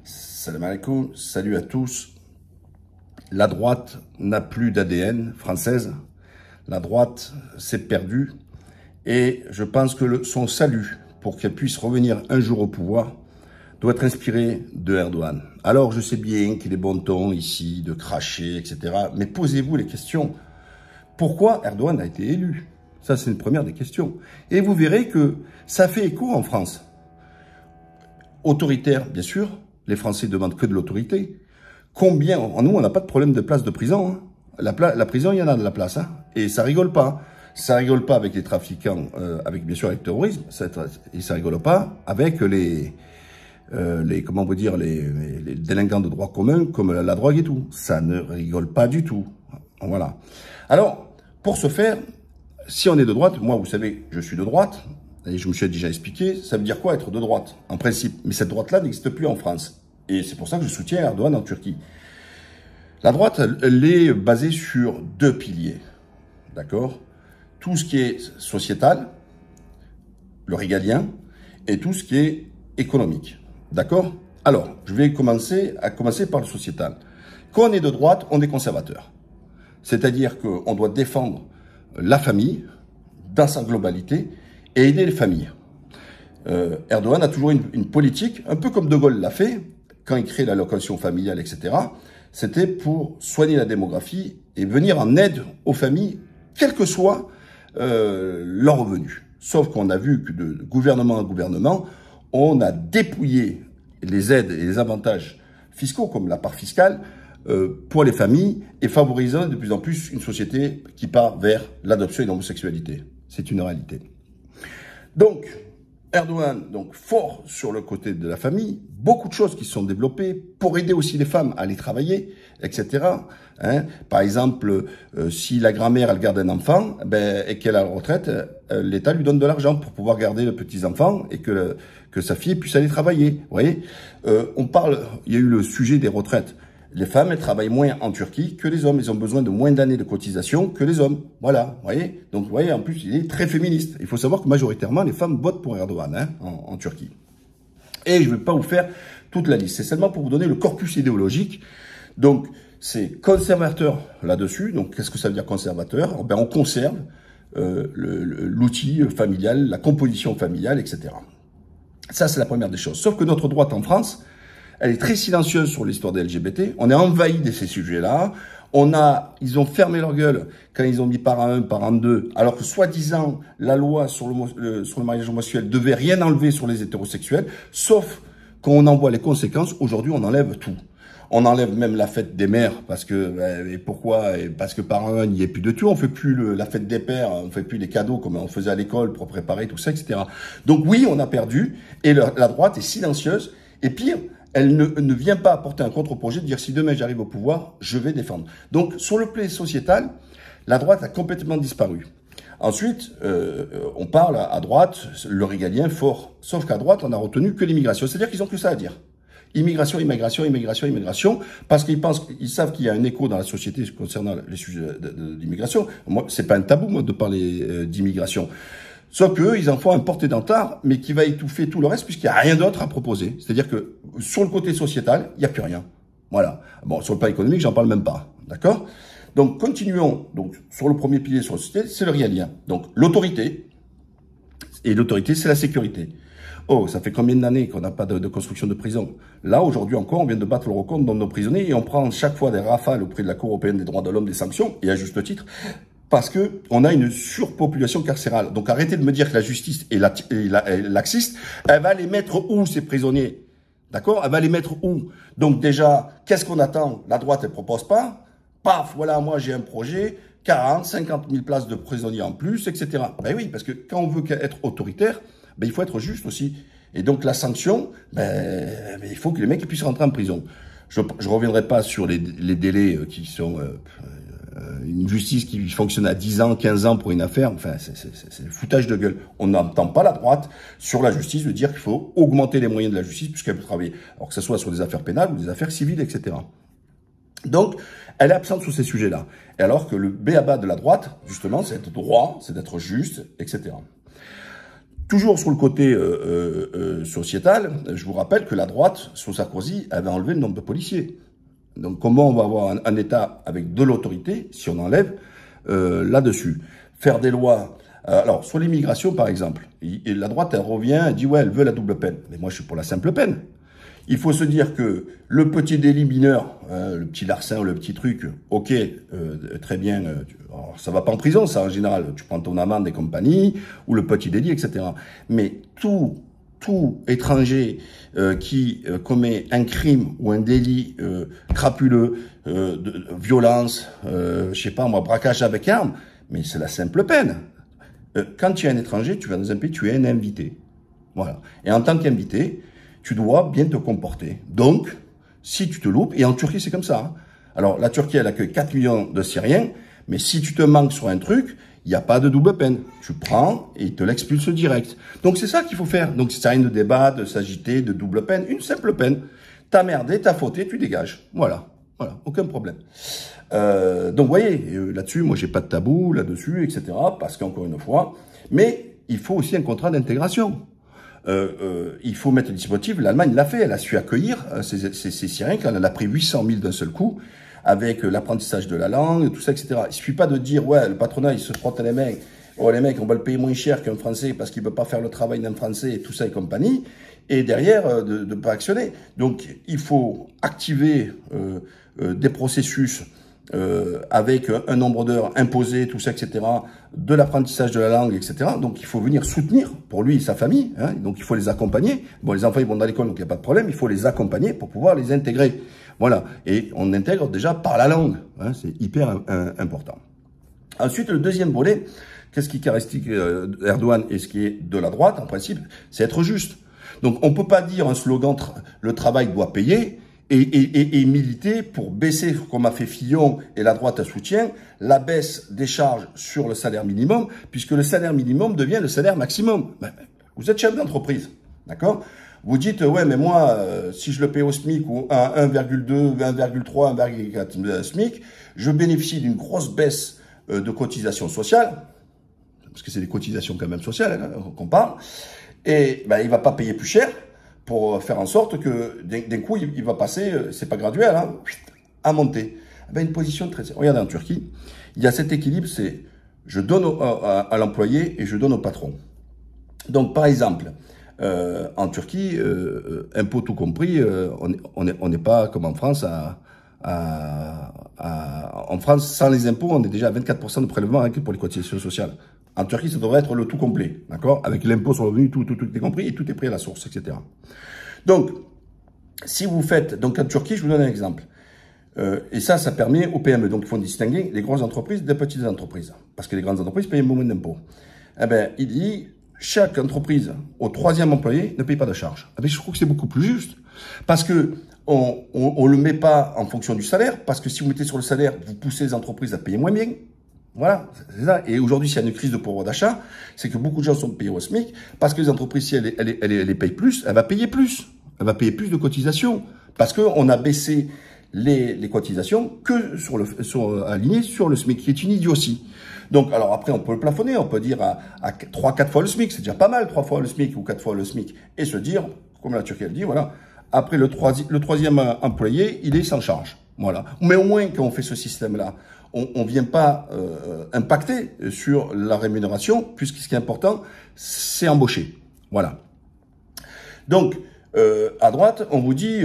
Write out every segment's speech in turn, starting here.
Salam alaikum, salut à tous. La droite n'a plus d'ADN française. La droite s'est perdue. Et je pense que son salut, pour qu'elle puisse revenir un jour au pouvoir, doit être inspiré de Erdogan. Alors, je sais bien qu'il est bon ton ici de cracher, etc. Mais posez-vous les questions. Pourquoi Erdogan a été élu? Ça, c'est une première des questions. Et vous verrez que ça fait écho en France. Autoritaire, bien sûr. Les Français demandent que de l'autorité. Combien, nous, on n'a pas de problème de place de prison. Hein. La prison, il y en a de la place. Hein. Et ça rigole pas. Ça rigole pas avec les trafiquants, avec bien sûr avec le terrorisme. Et ça rigole pas avec comment vous dire, les délinquants de droit commun, comme la drogue et tout. Ça ne rigole pas du tout. Voilà. Alors, pour ce faire, si on est de droite, moi, vous savez, je suis de droite, et je me suis déjà expliqué, ça veut dire quoi être de droite, en principe. Mais cette droite-là n'existe plus en France. Et c'est pour ça que je soutiens Erdogan en Turquie. La droite, elle est basée sur deux piliers. D'accord? Tout ce qui est sociétal, le régalien, et tout ce qui est économique. D'accord? Alors, je vais commencer par le sociétal. Quand on est de droite, on est conservateur. C'est-à-dire qu'on doit défendre la famille dans sa globalité et aider les familles. Erdogan a toujours une politique, un peu comme De Gaulle l'a fait, quand il crée l'allocation familiale, etc. C'était pour soigner la démographie et venir en aide aux familles, quel que soit leur revenu. Sauf qu'on a vu que de gouvernement en gouvernement, on a dépouillé les aides et les avantages fiscaux, comme la part fiscale, pour les familles et favorisant de plus en plus une société qui part vers l'adoption et l'homosexualité. C'est une réalité. Donc, Erdogan, donc fort sur le côté de la famille, beaucoup de choses qui se sont développées pour aider aussi les femmes à aller travailler, etc. Hein, par exemple, si la grand-mère elle garde un enfant et qu'elle a la retraite, l'État lui donne de l'argent pour pouvoir garder le petit-enfant et que sa fille puisse aller travailler. Vous voyez, il y a eu le sujet des retraites. Les femmes, elles travaillent moins en Turquie que les hommes. Ils ont besoin de moins d'années de cotisation que les hommes. Voilà, vous voyez. Donc, vous voyez, en plus, il est très féministe. Il faut savoir que majoritairement, les femmes votent pour Erdogan hein, en Turquie. Et je ne vais pas vous faire toute la liste. C'est seulement pour vous donner le corpus idéologique. Donc, c'est conservateur là-dessus. Donc, qu'est-ce que ça veut dire conservateur? On conserve l'outil familial, la composition familiale, etc. Ça, c'est la première des choses. Sauf que notre droite en France, elle est très silencieuse sur l'histoire des LGBT. On est envahi de ces sujets-là. Ils ont fermé leur gueule quand ils ont mis parent 1, parent 2, alors que soi-disant, la loi sur le mariage homosexuel devait rien enlever sur les hétérosexuels, sauf qu'on en voit les conséquences. Aujourd'hui, on enlève tout. On enlève même la fête des mères, parce que, et pourquoi? Parce que parent 1, il n'y a plus de tout. On fait plus la fête des pères, on fait plus les cadeaux comme on faisait à l'école pour préparer tout ça, etc. Donc oui, on a perdu, et la droite est silencieuse, et pire, elle ne vient pas apporter un contre-projet de dire si demain j'arrive au pouvoir, je vais défendre. Donc, sur le plan sociétal, la droite a complètement disparu. Ensuite, on parle à droite, le régalien fort. Sauf qu'à droite, on a retenu que l'immigration. C'est-à-dire qu'ils ont que ça à dire. Immigration, immigration, immigration, immigration. Parce qu'ils savent qu'il y a un écho dans la société concernant les sujets d'immigration. Moi, c'est pas un tabou, moi, de parler d'immigration. Sauf qu'eux, ils en font un porte-étendard, mais qui va étouffer tout le reste, puisqu'il n'y a rien d'autre à proposer. C'est-à-dire que, sur le côté sociétal, il n'y a plus rien. Voilà. Bon, sur le plan économique, j'en parle même pas. D'accord? Donc, continuons. Donc, sur le premier pilier sur la société, c'est le régalien. Donc, l'autorité. Et l'autorité, c'est la sécurité. Oh, ça fait combien d'années qu'on n'a pas de construction de prison? Là, aujourd'hui encore, on vient de battre le record dans nos prisonniers et on prend chaque fois des rafales auprès de la Cour européenne des droits de l'homme, des sanctions, et à juste titre, parce que on a une surpopulation carcérale. Donc arrêtez de me dire que la justice est laxiste. Elle va les mettre où, ces prisonniers? D'accord? Elle va les mettre où? Donc déjà, qu'est-ce qu'on attend? La droite, elle propose pas. Paf, voilà, moi j'ai un projet, 40, 50 000 places de prisonniers en plus, etc. Ben oui, parce que quand on veut être autoritaire, ben il faut être juste aussi. Et donc la sanction, ben il faut que les mecs puissent rentrer en prison. Je reviendrai pas sur les délais qui sont... une justice qui fonctionne à 10 ans, 15 ans pour une affaire, enfin, c'est le foutage de gueule. On n'entend pas la droite sur la justice de dire qu'il faut augmenter les moyens de la justice puisqu'elle peut travailler, alors que ce soit sur des affaires pénales ou des affaires civiles, etc. Donc, elle est absente sur ces sujets-là. Et alors que le b.a.-ba de la droite, justement, c'est d'être droit, c'est d'être juste, etc. Toujours sur le côté sociétal, je vous rappelle que la droite, sous Sarkozy, avait enlevé le nombre de policiers. Donc comment on va avoir un État avec de l'autorité si on enlève là-dessus? Faire des lois... alors, sur l'immigration, par exemple, la droite, elle revient, elle dit, ouais, elle veut la double peine. Mais moi, je suis pour la simple peine. Il faut se dire que le petit délit mineur, le petit larcin ou le petit truc, ok, très bien, alors, ça va pas en prison, ça, en général. Tu prends ton amende et compagnie, ou le petit délit, etc. Mais tout étranger qui commet un crime ou un délit crapuleux, de violence, je sais pas moi, braquage avec arme, mais c'est la simple peine. Quand tu es un étranger, tu vas dans un pays, tu es un invité. Voilà. Et en tant qu'invité, tu dois bien te comporter. Donc, si tu te loupes, et en Turquie, c'est comme ça. Hein. Alors, la Turquie, elle accueille 4 millions de Syriens, mais si tu te manques sur un truc, il n'y a pas de double peine. Tu prends et ils te l'expulsent direct. Donc, c'est ça qu'il faut faire. Donc, ça sert à rien de débat, de s'agiter, de double peine. Une simple peine. T'as merdé, t'as fauté, tu dégages. Voilà. Voilà. Aucun problème. Donc, vous voyez, là-dessus, moi, j'ai pas de tabou là-dessus, etc. Parce qu'encore une fois, mais il faut aussi un contrat d'intégration. Il faut mettre le dispositif. L'Allemagne l'a fait. Elle a su accueillir ces Syriens quand elle a pris 800 000 d'un seul coup, avec l'apprentissage de la langue, tout ça, etc. Il suffit pas de dire, ouais, le patronat, il se frotte les mains. Oh, les mecs, on va le payer moins cher qu'un Français parce qu'il peut pas faire le travail d'un Français, tout ça et compagnie. Et derrière, de pas actionner. Donc, il faut activer des processus avec un nombre d'heures imposées, tout ça, etc., de l'apprentissage de la langue, etc. Donc, il faut venir soutenir pour lui et sa famille. Hein, donc, il faut les accompagner. Bon, les enfants, ils vont dans l'école, donc il n'y a pas de problème. Il faut les accompagner pour pouvoir les intégrer. Voilà. Et on intègre déjà par la langue. Hein, c'est hyper important. Ensuite, le deuxième volet, qu'est-ce qui caractérise Erdogan et ce qui est de la droite, en principe, c'est être juste. Donc, on ne peut pas dire un slogan « le travail doit payer » et militer pour baisser, comme a fait Fillon et la droite à soutien, la baisse des charges sur le salaire minimum, puisque le salaire minimum devient le salaire maximum. Ben, vous êtes chef d'entreprise, d'accord? Vous dites, ouais, mais moi, si je le paye au SMIC ou à 1,2, 1,3, 1,4 SMIC, je bénéficie d'une grosse baisse de cotisation sociale, parce que c'est des cotisations quand même sociales hein, qu'on parle, et ben, il va pas payer plus cher, pour faire en sorte que d'un coup, il va passer, c'est pas graduel, hein, à monter. Ben, une position très... Regardez, en Turquie, il y a cet équilibre, c'est je donne à l'employé et je donne au patron. Donc, par exemple, en Turquie, impôts tout compris, on n'est pas comme en France, en France, sans les impôts, on est déjà à 24% de prélèvement rien que pour les cotisations sociales. En Turquie, ça devrait être le tout complet, d'accord? Avec l'impôt sur le revenu, tout est compris et tout est pris à la source, etc. Donc, si vous faites, donc en Turquie, je vous donne un exemple. Et ça permet aux PME. Donc, il faut distinguer les grosses entreprises des petites entreprises. Parce que les grandes entreprises payent moins d'impôts. Eh ben, il dit, chaque entreprise au 3e employé ne paye pas de charges. Eh ben, je trouve que c'est beaucoup plus juste. Parce que on le met pas en fonction du salaire. Parce que si vous mettez sur le salaire, vous poussez les entreprises à payer moins bien. Voilà, c'est ça. Et aujourd'hui, s'il y a une crise de pouvoir d'achat, c'est que beaucoup de gens sont payés au SMIC parce que les entreprises, si elles payent plus, elle va payer plus. Elle va payer plus de cotisations. Parce qu'on a baissé les cotisations que alignées sur le SMIC, qui est une idiotie. Donc, alors après, on peut le plafonner, on peut dire à 3-4 fois le SMIC, c'est déjà pas mal, 3 fois le SMIC ou 4 fois le SMIC, et se dire, comme la Turquie elle dit, voilà, après le troisième employé, il est sans charge. Voilà. Mais au moins, quand on fait ce système-là, on ne vient pas impacter sur la rémunération, puisque ce qui est important, c'est embaucher. Voilà. Donc, à droite, on vous dit,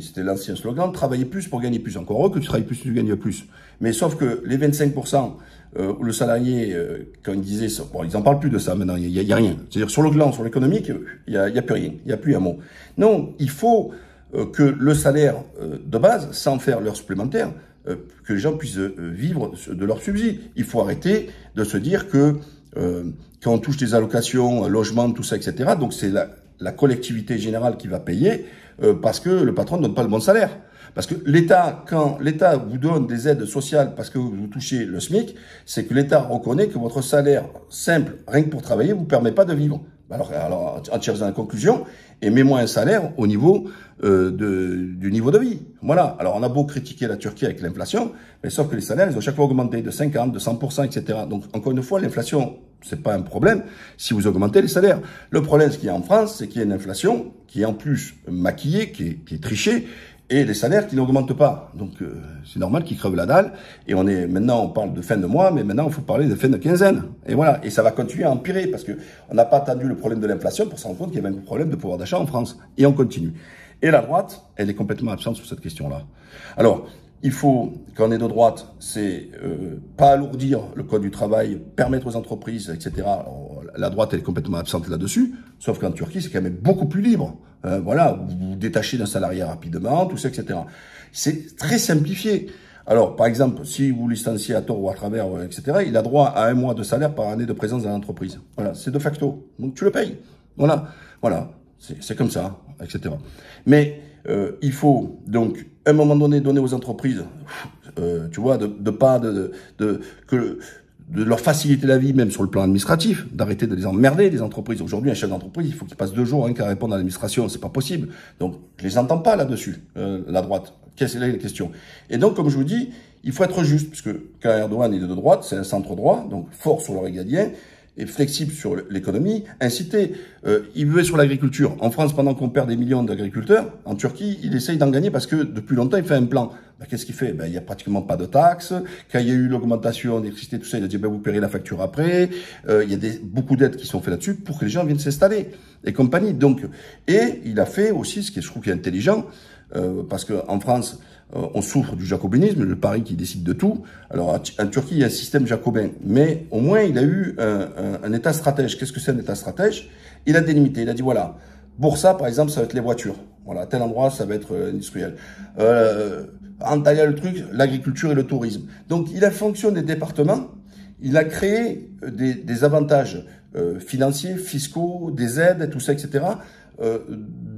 c'était l'ancien slogan, travailler plus pour gagner plus. Encore heureux que tu travailles plus, tu gagnes plus. Mais sauf que les 25%, le salarié, quand il disait ça, bon, ils n'en parlent plus de ça maintenant, il y a rien. C'est-à-dire sur le plan, sur l'économique, il y a plus rien, il y a plus un mot. Non, il faut que le salaire de base, sans faire l'heure supplémentaire, que les gens puissent vivre de leur subside. Il faut arrêter de se dire que quand on touche des allocations, logement, tout ça, etc., donc c'est la collectivité générale qui va payer parce que le patron ne donne pas le bon salaire. Parce que l'État, quand l'État vous donne des aides sociales parce que vous touchez le SMIC, c'est que l'État reconnaît que votre salaire simple, rien que pour travailler, vous permet pas de vivre. Alors en tirant la conclusion, et mets-moi un salaire au niveau du niveau de vie. Voilà. Alors on a beau critiquer la Turquie avec l'inflation, mais sauf que les salaires, ils ont chaque fois augmenté de 50, de 100%, etc. Donc encore une fois, l'inflation, c'est pas un problème si vous augmentez les salaires. Le problème, ce qu'il y a en France, c'est qu'il y a une inflation qui est en plus maquillée, qui est trichée, et les salaires qui n'augmentent pas. Donc c'est normal qu'ils crevent la dalle. Et maintenant on parle de fin de mois, mais maintenant il faut parler de fin de quinzaine. Et voilà. Et ça va continuer à empirer parce que on n'a pas attendu le problème de l'inflation pour se rendre compte qu'il y avait un problème de pouvoir d'achat en France. Et on continue. Et la droite, elle est complètement absente sur cette question-là. Alors, il faut, quand on est de droite, c'est pas alourdir le code du travail, permettre aux entreprises, etc. Alors, la droite, elle est complètement absente là-dessus, sauf qu'en Turquie, c'est quand même beaucoup plus libre. Voilà, vous vous détachez d'un salarié rapidement, tout ça, etc. C'est très simplifié. Alors, par exemple, si vous licenciez à tort ou à travers, etc., il a droit à 1 mois de salaire par année de présence dans l'entreprise. Voilà, c'est de facto. Donc, tu le payes. Voilà, voilà, c'est comme ça, etc. Mais il faut donc, à un moment donné, donner aux entreprises, tu vois, de leur faciliter la vie, même sur le plan administratif, d'arrêter de les emmerder, les entreprises. Aujourd'hui, un chef d'entreprise, il faut qu'il passe 2 jours qu'à répondre à l'administration, c'est pas possible. Donc, je les entends pas là-dessus, la droite. Quelle est la question? Et donc, comme je vous dis, il faut être juste, puisque quand Erdogan est de droite, c'est un centre-droit, donc fort sur le régalien, et flexible sur l'économie, inciter. Il veut sur l'agriculture. En France, pendant qu'on perd des millions d'agriculteurs, en Turquie, il essaye d'en gagner parce que depuis longtemps, il fait un plan. Qu'est-ce qu'il fait? Il y a pratiquement pas de taxes. Quand il y a eu l'augmentation d'électricité, tout ça, il a dit vous paierez la facture après. Il y a beaucoup d'aides qui sont faites là-dessus pour que les gens viennent s'installer et compagnie. Donc, et il a fait aussi ce qui est, je trouve, qui est intelligent, parce que en France, on souffre du jacobinisme, le Paris qui décide de tout. Alors, en Turquie, il y a un système jacobin. Mais au moins, il a eu un État stratège. Qu'est-ce que c'est un État stratège? Il a délimité. Il a dit, voilà, Bursa, par exemple, ça va être les voitures. Voilà, à tel endroit, ça va être industriel. Antalya, le truc, l'agriculture et le tourisme. Donc, il a fonction des départements. Il a créé des avantages financiers, fiscaux, des aides, tout ça, etc.,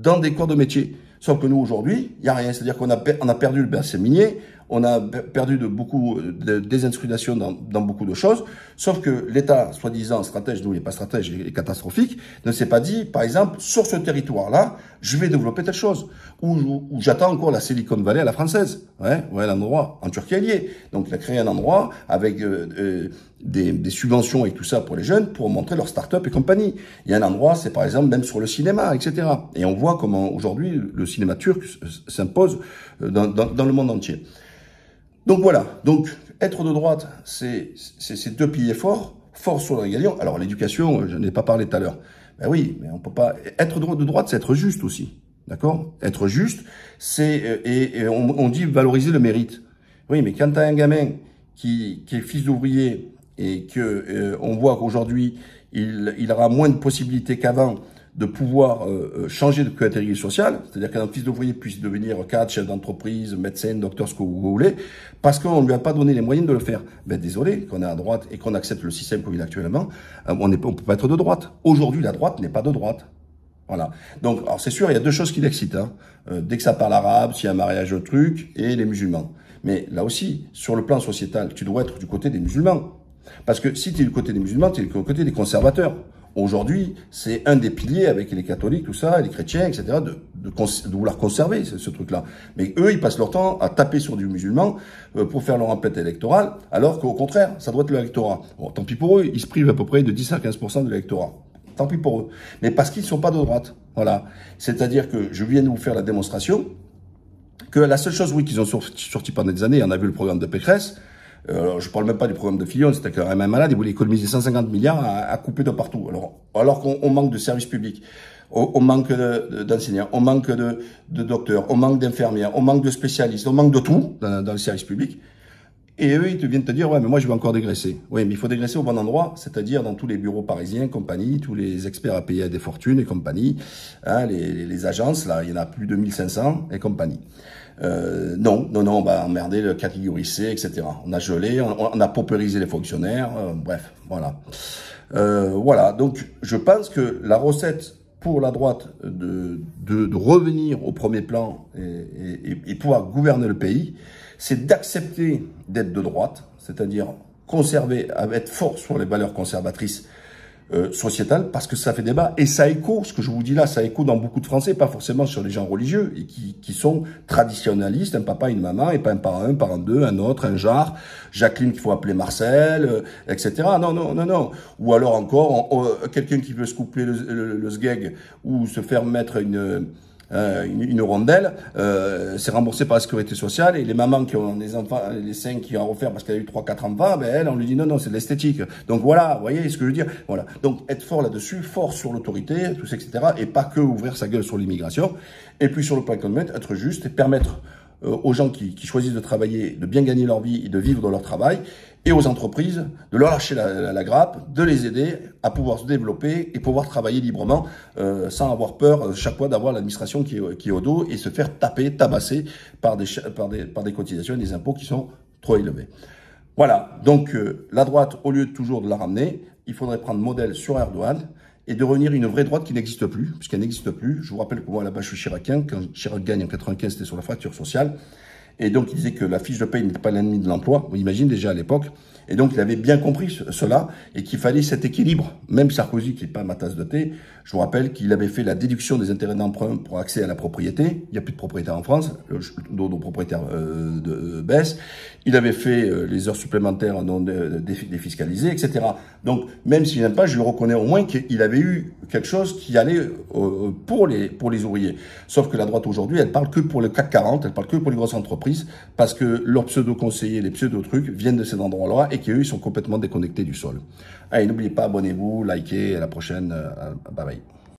dans des corps de métier. Sauf que nous, aujourd'hui, il n'y a rien. C'est-à-dire qu'on a perdu le bassin minier, on a perdu beaucoup de désindustrialisation dans beaucoup de choses, sauf que l'État, soi-disant stratège, nous, il n'est pas stratège, il est catastrophique, ne s'est pas dit, par exemple, sur ce territoire-là, je vais développer telle chose, ou j'attends encore la Silicon Valley à la française. Ouais, l'endroit, en Turquie, elle y est. Donc, il a créé un endroit avec des subventions et tout ça pour les jeunes, pour montrer leur start-up et compagnie. Il y a un endroit, c'est par exemple même sur le cinéma, etc. Et on voit comment aujourd'hui le cinéma turc s'impose dans le monde entier. Donc voilà, donc être de droite, c'est 2 piliers forts, fort sur le régalien. Alors l'éducation, je n'ai pas parlé tout à l'heure. Ben oui, mais on peut pas. Être de droite, c'est être juste aussi, d'accord? Être juste, c'est et on dit valoriser le mérite. Oui, mais quand tu as un gamin qui est fils d'ouvrier et que on voit qu'aujourd'hui il aura moins de possibilités qu'avant de pouvoir changer de catégorie sociale, c'est-à-dire qu'un fils d'ouvrier puisse devenir cadre, chef d'entreprise, médecin, docteur, ce que vous voulez, parce qu'on ne lui a pas donné les moyens de le faire. Ben désolé, qu'on est à droite et qu'on accepte le système comme il est actuellement, on peut pas être de droite. Aujourd'hui, la droite n'est pas de droite. Voilà. Donc, alors c'est sûr, il y a 2 choses qui l'excitent. Dès que ça parle arabe, s'il y a un mariage, un truc, et les musulmans. Mais là aussi, sur le plan sociétal, tu dois être du côté des musulmans. Parce que si tu es du côté des musulmans, tu es du côté des conservateurs. Aujourd'hui, c'est un des piliers avec les catholiques, tout ça, les chrétiens, etc., de vouloir conserver ce truc-là. Mais eux, ils passent leur temps à taper sur du musulman pour faire leur empête électorale, alors qu'au contraire, ça doit être l'électorat. Bon, tant pis pour eux, ils se privent à peu près de 10 à 15% de l'électorat. Tant pis pour eux. Mais parce qu'ils ne sont pas de droite. Voilà. C'est-à-dire que je viens de vous faire la démonstration que la seule chose, oui, qu'ils ont sorti pendant des années, on a vu le programme de Pécresse. Je parle même pas du programme de Fillon, c'était quand même un malade, il voulait économiser 150 milliards à couper de partout. Alors qu'on manque de services publics, on manque d'enseignants, on manque de docteurs, on manque d'infirmières, on manque de spécialistes, on manque de tout dans les services publics. Et eux, ils viennent te dire, ouais, mais moi, je vais encore dégraisser. Oui, mais il faut dégraisser au bon endroit, c'est-à-dire dans tous les bureaux parisiens, compagnie, tous les experts à payer à des fortunes et compagnie, hein, les agences, là, il y en a plus de 1500 et compagnie. Non, on va emmerder le catégorie C, etc. On a gelé, on a paupérisé les fonctionnaires, bref, voilà. Voilà, donc je pense que la recette pour la droite de revenir au premier plan et pouvoir gouverner le pays, c'est d'accepter d'être de droite, c'est-à-dire conserver, être fort sur les valeurs conservatrices, sociétale, parce que ça fait débat, et ça écho, ce que je vous dis là, ça écho dans beaucoup de Français, pas forcément sur les gens religieux, et qui sont traditionnalistes, un papa, une maman, et pas un parent deux, un autre, un genre, Jacqueline qu'il faut appeler Marcel, etc. Non, non, non, non. Ou alors encore, quelqu'un qui veut se couper le sgeg, ou se faire mettre une rondelle, c'est remboursé par la sécurité sociale, et les mamans qui ont des enfants, les seins qui ont offert parce qu'elle a eu 3-4 enfants, ben elle, on lui dit non, non, c'est de l'esthétique. Donc voilà, vous voyez ce que je veux dire? Voilà. Donc être fort là-dessus, fort sur l'autorité, tout ça, etc. Et pas que ouvrir sa gueule sur l'immigration. Et puis sur le plan économique, être juste et permettre aux gens qui choisissent de travailler, de bien gagner leur vie et de vivre dans leur travail, et aux entreprises de leur lâcher la grappe, de les aider à pouvoir se développer et pouvoir travailler librement sans avoir peur chaque fois d'avoir l'administration qui est au dos et se faire taper, tabasser par des cotisations et des impôts qui sont trop élevés. Voilà, donc la droite, au lieu de toujours de la ramener, il faudrait prendre modèle sur Erdogan et de revenir une vraie droite qui n'existe plus, puisqu'elle n'existe plus. Je vous rappelle que moi, là-bas, je suis chiracien. Quand Chirac gagne en 95, c'était sur la fracture sociale. Et donc, il disait que la fiche de paye n'était pas l'ennemi de l'emploi. On imagine déjà à l'époque. Et donc, il avait bien compris cela et qu'il fallait cet équilibre. Même Sarkozy, qui n'est pas ma tasse de thé, je vous rappelle qu'il avait fait la déduction des intérêts d'emprunt pour accès à la propriété. Il n'y a plus de propriétaires en France. Nos propriétaires baissent. Il avait fait les heures supplémentaires non défiscalisées, etc. Donc, même s'il n'aime pas, je lui reconnais au moins qu'il avait eu quelque chose qui allait pour les ouvriers. Sauf que la droite aujourd'hui, elle parle que pour le CAC 40, elle parle que pour les grosses entreprises, parce que leurs pseudo-conseillers, les pseudo-trucs viennent de ces endroits-là et qu'eux, ils sont complètement déconnectés du sol. Allez, n'oubliez pas, abonnez-vous, likez, à la prochaine, bye bye.